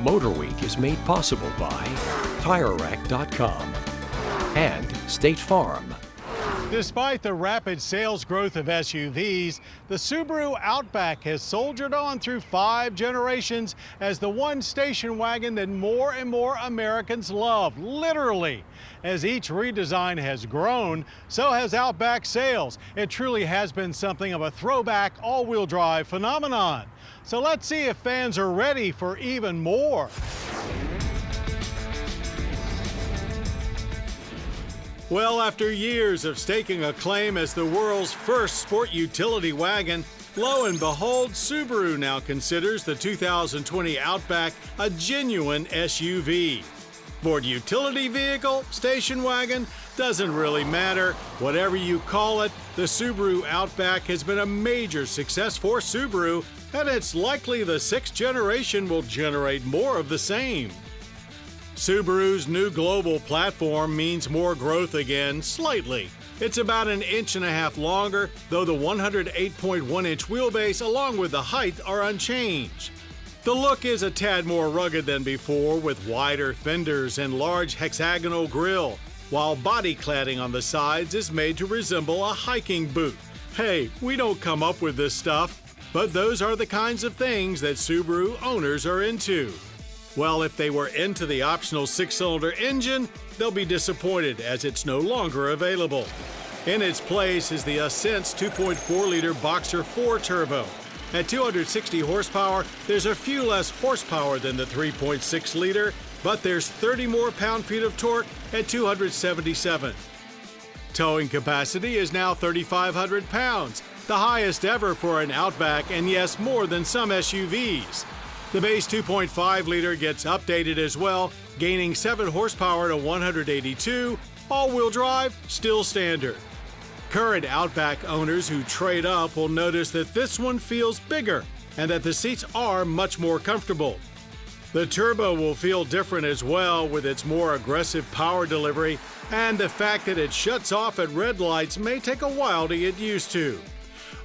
MotorWeek is made possible by TireRack.com and State Farm. Despite the rapid sales growth of SUVs, the Subaru Outback has soldiered on through 5 generations as the one station wagon that more and more Americans love, literally. As each redesign has grown, so has Outback sales. It truly has been something of a throwback all-wheel drive phenomenon. So let's see if fans are ready for even more. Well, after years of staking a claim as the world's first sport utility wagon, lo and behold, Subaru now considers the 2020 Outback a genuine SUV. Sport utility vehicle, station wagon, doesn't really matter. Whatever you call it, the Subaru Outback has been a major success for Subaru, and it's likely the 6th generation will generate more of the same. Subaru's new global platform means more growth again, slightly. It's about 1.5 inches longer, though the 108.1-inch wheelbase along with the height are unchanged. The look is a tad more rugged than before, with wider fenders and large hexagonal grille, while body cladding on the sides is made to resemble a hiking boot. Hey, we don't come up with this stuff, but those are the kinds of things that Subaru owners are into. Well, if they were into the optional 6-cylinder engine, they'll be disappointed as it's no longer available. In its place is the Ascent's 2.4-liter Boxer 4 Turbo. At 260 horsepower, there's a few less horsepower than the 3.6-liter, but there's 30 more pound-feet of torque at 277. Towing capacity is now 3,500 pounds, the highest ever for an Outback, and yes, more than some SUVs. The base 2.5-liter gets updated as well, gaining 7 horsepower to 182, all-wheel drive still standard. Current Outback owners who trade up will notice that this one feels bigger and that the seats are much more comfortable. The Turbo will feel different as well with its more aggressive power delivery, and the fact that it shuts off at red lights may take a while to get used to.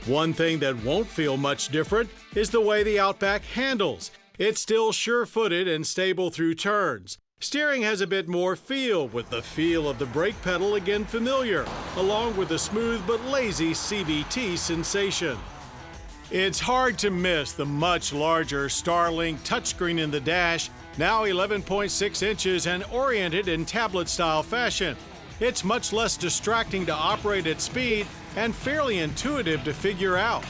One thing that won't feel much different is the way the Outback handles. It's still sure-footed and stable through turns. Steering has a bit more feel, with the feel of the brake pedal again familiar, along with the smooth but lazy CVT sensation. It's hard to miss the much larger Starlink touchscreen in the dash, now 11.6 inches and oriented in tablet-style fashion. It's much less distracting to operate at speed and fairly intuitive to figure out.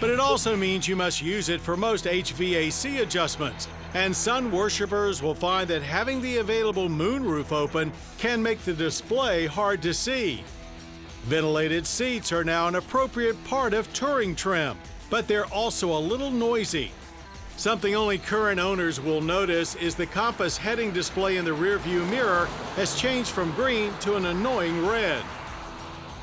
But it also means you must use it for most HVAC adjustments, and sun worshippers will find that having the available moonroof open can make the display hard to see. Ventilated seats are now an appropriate part of touring trim, but they're also a little noisy. Something only current owners will notice is the compass heading display in the rearview mirror has changed from green to an annoying red.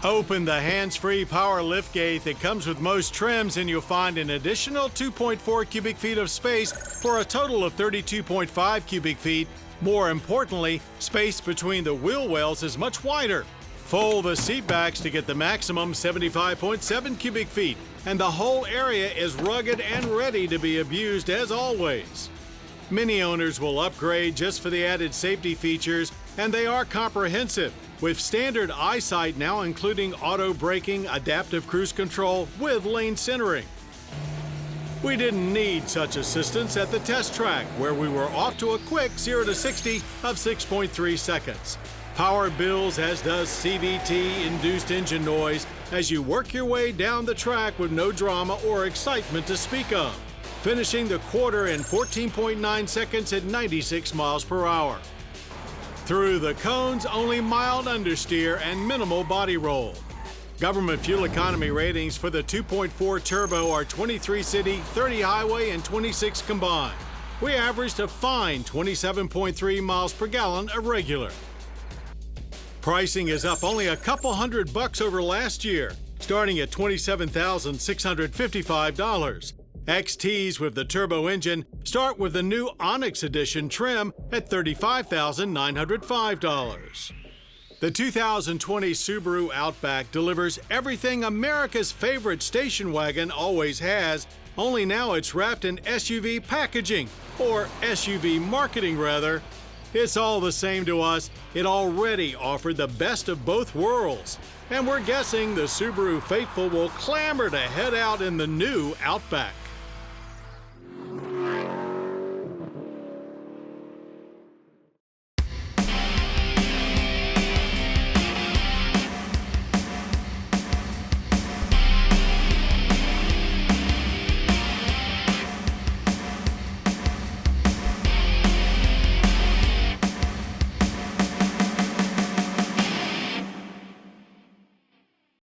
Open the hands-free power liftgate that comes with most trims and you'll find an additional 2.4 cubic feet of space for a total of 32.5 cubic feet. More importantly, space between the wheel wells is much wider. Fold the seat backs to get the maximum 75.7 cubic feet, and the whole area is rugged and ready to be abused as always. Many owners will upgrade just for the added safety features, and they are comprehensive, with standard eyesight now including auto braking, adaptive cruise control with lane centering. We didn't need such assistance at the test track, where we were off to a quick 0 to 60 of 6.3 seconds. Power builds, as does CVT-induced engine noise, as you work your way down the track with no drama or excitement to speak of, finishing the quarter in 14.9 seconds at 96 miles per hour. Through the cones, only mild understeer and minimal body roll. Government fuel economy ratings for the 2.4 Turbo are 23 city, 30 highway, and 26 combined. We averaged a fine 27.3 miles per gallon of regular. Pricing is up only a couple $100 over last year, starting at $27,655. XTs with the turbo engine start with the new Onyx Edition trim at $35,905. The 2020 Subaru Outback delivers everything America's favorite station wagon always has, only now it's wrapped in SUV packaging, or SUV marketing rather. It's all the same to us. It already offered the best of both worlds. And we're guessing the Subaru faithful will clamor to head out in the new Outback.